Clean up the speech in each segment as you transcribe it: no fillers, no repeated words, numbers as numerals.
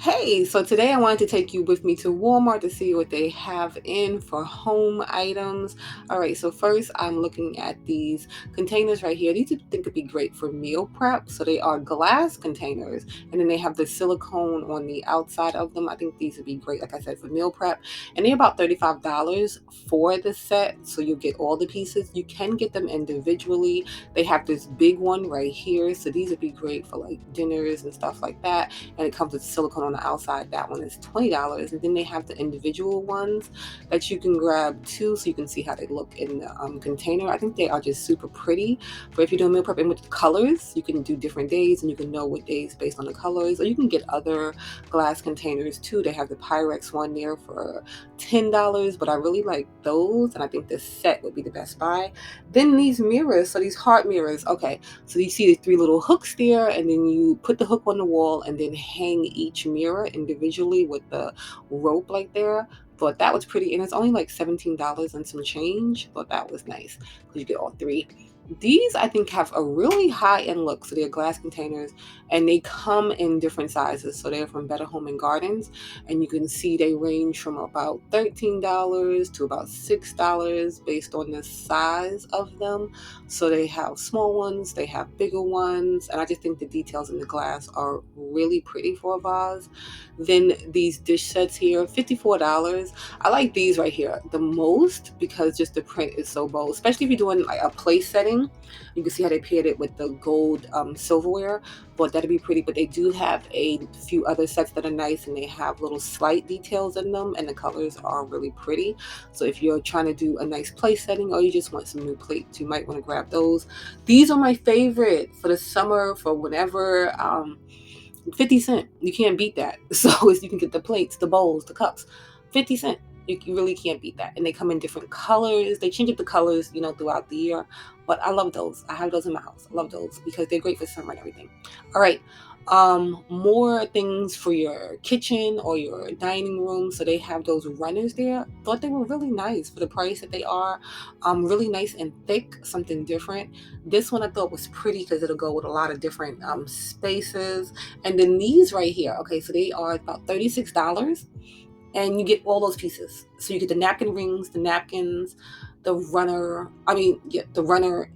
Hey, so today I wanted to take you with me to Walmart to see what they have in for home items. All right, so first I'm looking at these containers right here. These I think could be great for meal prep. So they are glass containers, and then they have the silicone on the outside of them. I think these would be great, like I said, for meal prep. And they're about $35 for the set, so you'll get all the pieces. You can get them individually. They have this big one right here, so these would be great for like dinners and stuff like that, and it comes with silicone on the outside. That one is $20. And then they have the individual ones that you can grab too, so you can see how they look in the container. I think they are just super pretty for if you're doing meal prep. And with the colors, you can do different days and you can know what days based on the colors, or you can get other glass containers too. They have the Pyrex one there for $10, but I really like those, and I think this set would be the best buy. Then these mirrors, so these heart mirrors, okay, so you see the three little hooks there, and then you put the hook on the wall and then hang each mirror individually with the rope like there. Thought that was pretty, and it's only like $17 and some change. Thought that was nice because you get all three. These I think have a really high-end look. So they're glass containers and they come in different sizes. So they're from Better Home and Gardens, and you can see they range from about $13 to about $6 based on the size of them. So they have small ones, they have bigger ones, and I just think the details in the glass are really pretty for a vase. Then these dish sets here, $54. I like these right here the most because just the print is so bold, especially if you're doing like a place setting. You can see how they paired it with the gold silverware. But that'd be pretty. But they do have a few other sets that are nice, and they have little slight details in them, and the colors are really pretty. So if you're trying to do a nice place setting or you just want some new plates, you might want to grab those. These are my favorite for the summer, for whenever. 50 cent. You can't beat that. So you can get the plates, the bowls, the cups. 50 cent. You really can't beat that. And they come in different colors. They change up the colors, throughout the year. But I love those. I have those in my house. I love those because they're great for summer and everything. All right. More things for your kitchen or your dining room. So they have those runners there. Thought they were really nice for the price that they are. Really nice and thick, something different. This one I thought was pretty because it'll go with a lot of different spaces. And then these right here, okay, so they are about $36, and you get all those pieces. So you get the napkin rings, the napkins, the runner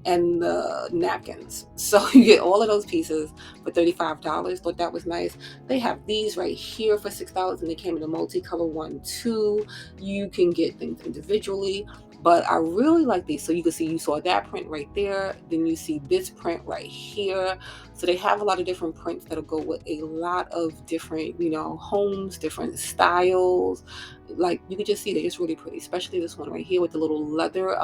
and the napkins. So you get all of those pieces for $35. Thought that was nice. They have these right here for $6, and they came in a multicolor one too. You can get things individually, but I really like these. So you can see, you saw that print right there, then you see this print right here. So they have a lot of different prints that'll go with a lot of different, homes, different styles. Like you can just see they're just really pretty, especially this one right here with the little leather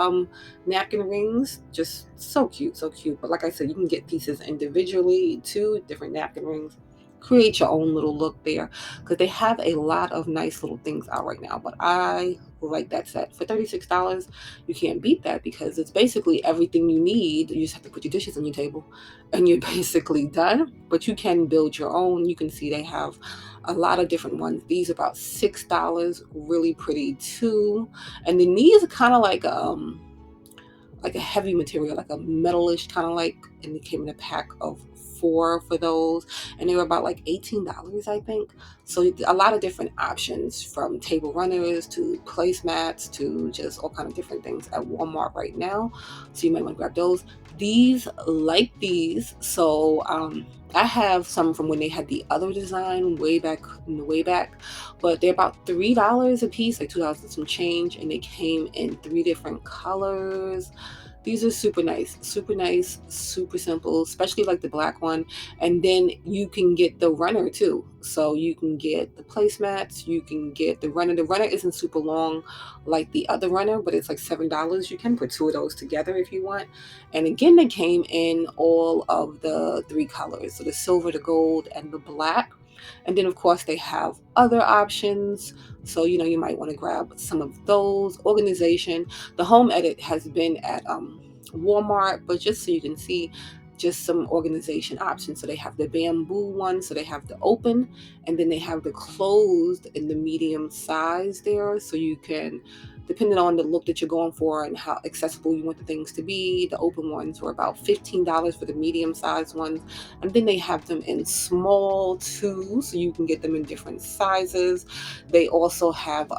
napkin rings. Just so cute, so cute. But like I said, you can get pieces individually too, different napkin rings. Create your own little look there because they have a lot of nice little things out right now. But I like that set for $36. You can't beat that because it's basically everything you need. You just have to put your dishes on your table and you're basically done. But you can build your own. You can see they have a lot of different ones. These are about $6, really pretty too. And then these are kind of like a heavy material, like a metalish kind of like, and it came in a pack of four for those, and they were about like $18, I think. So a lot of different options, from table runners to placemats to just all kind of different things at Walmart right now. So you might want to grab those. These, like these, so I have some from when they had the other design way back in the way back, but they're about $3 a piece, like $2 and some change, and they came in three different colors. These are super nice, super simple, especially like the black one. And then you can get the runner too. So you can get the placemats, you can get the runner. The runner isn't super long like the other runner, but it's like $7. You can put two of those together if you want. And again, they came in all of the three colors. So the silver, the gold, and the black. And then of course they have other options. So, you might want to grab some of those. Organization. The home edit has been at Walmart, but just so you can see just some organization options. So they have the bamboo one, so they have the open, and then they have the closed in the medium size there. So you can depending on the look that you're going for and how accessible you want the things to be. The open ones were about $15 for the medium sized ones. And then they have them in small too, so you can get them in different sizes. They also have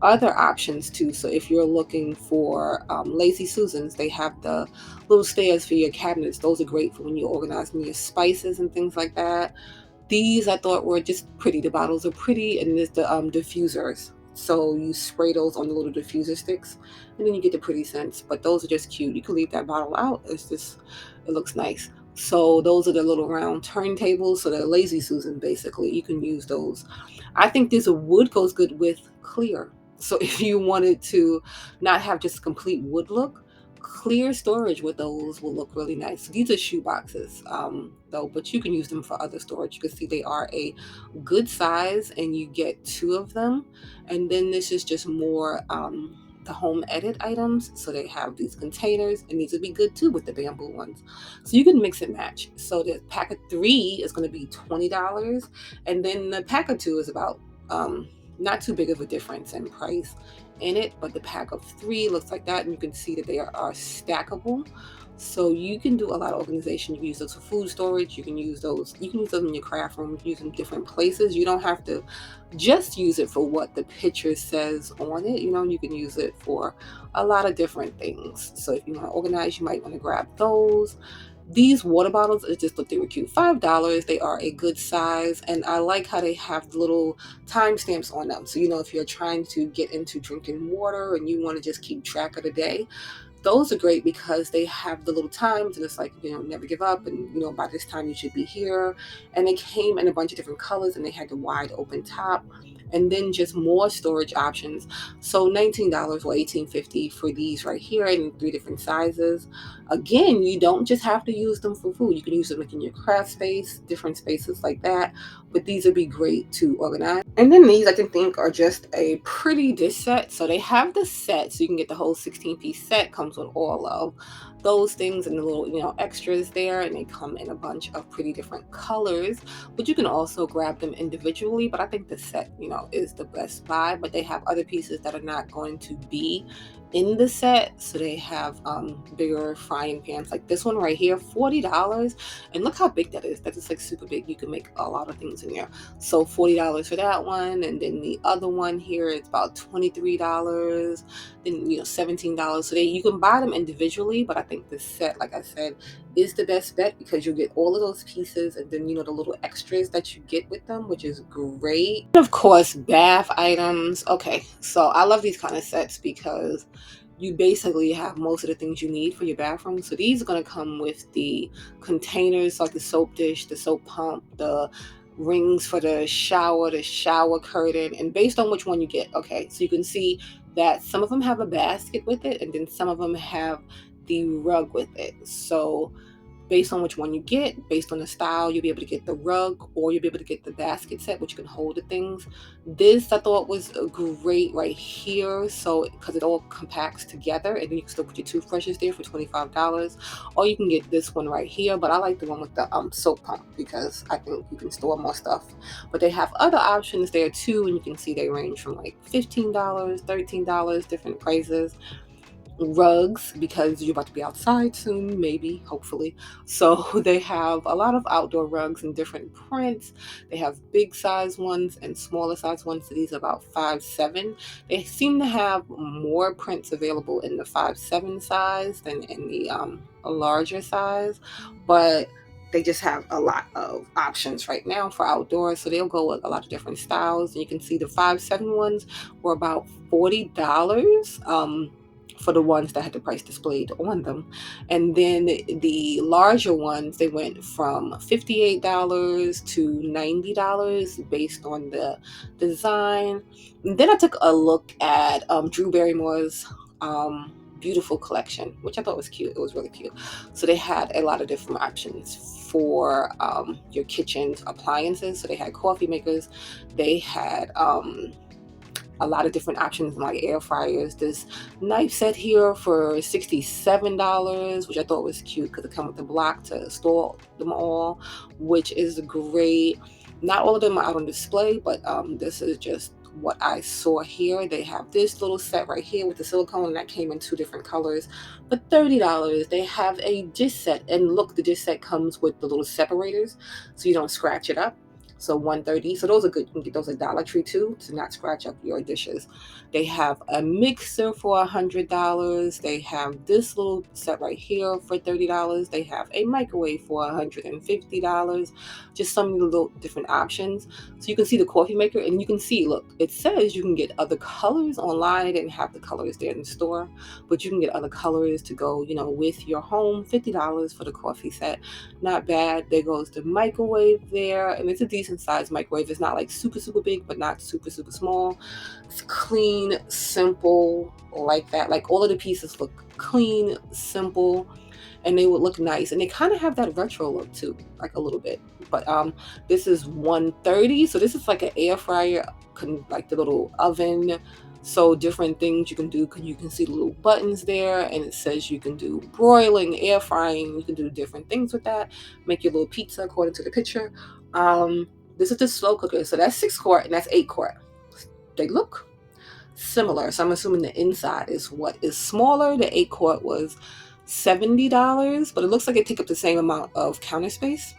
other options too. So if you're looking for Lazy Susans, they have the little stairs for your cabinets. Those are great for when you're organizing your spices and things like that. These I thought were just pretty. The bottles are pretty, and there's the diffusers. So you spray those on the little diffuser sticks, and then you get the pretty scents. But those are just cute. You can leave that bottle out. It's just, it looks nice. So those are the little round turntables. So they're Lazy Susan, basically. You can use those. I think this wood goes good with clear. So if you wanted to not have just a complete wood look, clear storage with those will look really nice. These are shoe boxes, though, but you can use them for other storage. You can see they are a good size, and you get 2 of them. And then this is just more the home edit items. So they have these containers, and these would be good too with the bamboo ones. So you can mix and match. So the pack of 3 is going to be $20, and then the pack of 2 is about not too big of a difference in price in it, but the pack of 3 looks like that, and you can see that they are stackable. So you can do a lot of organization. You can use those for food storage. You can use those in your craft room. You can use them in different places. You don't have to just use it for what the picture says on it. You can use it for a lot of different things. So if you want to organize, you might want to grab those. These water bottles, I just thought they were cute. $5. They are a good size, and I like how they have little timestamps on them. So if you're trying to get into drinking water and you want to just keep track of the day, those are great because they have the little times, and it's like, never give up, and by this time you should be here. And they came in a bunch of different colors, and they had the wide open top, and then just more storage options. So $19 or $18.50 for these right here in 3 different sizes. Again, you don't just have to use them for food. You can use them like in your craft space, different spaces like that. But these would be great to organize. And then these I can think are just a pretty dish set. So they have the set, so you can get the whole 16-piece set. Comes with all of those things and the little extras there, and they come in a bunch of pretty different colors. But you can also grab them individually. But I think the set is the best buy. But they have other pieces that are not going to be in the set. So they have bigger frying pans, like this one right here, $40. And look how big that is. That is like super big. You can make a lot of things in there. So $40 for that one. And then the other one here is about $23. Then $17. So you can buy them individually, but I think the set, like I said, is the best bet because you get all of those pieces, and then the little extras that you get with them, which is great. And of course, bath items. Okay, so I love these kind of sets because you basically have most of the things you need for your bathroom. So these are going to come with the containers, like the soap dish, the soap pump, the rings for the shower curtain, and based on which one you get. Okay, so you can see that some of them have a basket with it, and then some of them have the rug with it. So based on which one you get, based on the style, you'll be able to get the rug, or you'll be able to get the basket set, which you can hold the things. This I thought was great right here, so because it all compacts together, and then you can still put your toothbrushes there for $25. Or you can get this one right here, but I like the one with the soap pump because I think you can store more stuff. But they have other options there too, and you can see they range from like $15, $13, different prices. Rugs, because you're about to be outside soon, maybe, hopefully. So they have a lot of outdoor rugs in different prints. They have big size ones and smaller size ones. So these are about 5'7". They seem to have more prints available in the 5'7" size than in the larger size, but they just have a lot of options right now for outdoors. So they'll go with a lot of different styles. And you can see the 5'7" ones were about $40. For the ones that had the price displayed on them. And then the larger ones, they went from $58 to $90 based on the design. And then I took a look at Drew Barrymore's beautiful collection, which I thought was cute. It was really cute. So they had a lot of different options for your kitchen appliances. So they had coffee makers, they had a lot of different options like air fryers. This knife set here for $67, which I thought was cute because it comes with the block to store them all, which is great. Not all of them are out on display, but this is just what I saw here. They have this little set right here with the silicone that came in 2 different colors for $30. They have a dish set, and look, the dish set comes with the little separators so you don't scratch it up. So $130. So those are good. You can get those at Dollar Tree too to not scratch up your dishes. They have a mixer for $100. They have this little set right here for $30. They have a microwave for $150. Just some little different options. So you can see the coffee maker, and you can see, look, it says you can get other colors online. I didn't have the colors there in the store, but you can get other colors to go, with your home. $50 for the coffee set. Not bad. There goes the microwave there, and it's a decent sized microwave. It's not like super, super big, but not super, super small. It's clean, simple, like that. Like all of the pieces look clean, simple, and they would look nice. And they kind of have that retro look too, like a little bit. But this is $130. So this is like an air fryer, like the little oven. So different things you can do. You can see the little buttons there, and it says you can do broiling, air frying. You can do different things with that. Make your little pizza according to the picture. This is the slow cooker. So that's 6 quart and that's 8 quart. They look similar. So I'm assuming the inside is what is smaller. The 8 quart was $70, but it looks like it takes up the same amount of counter space.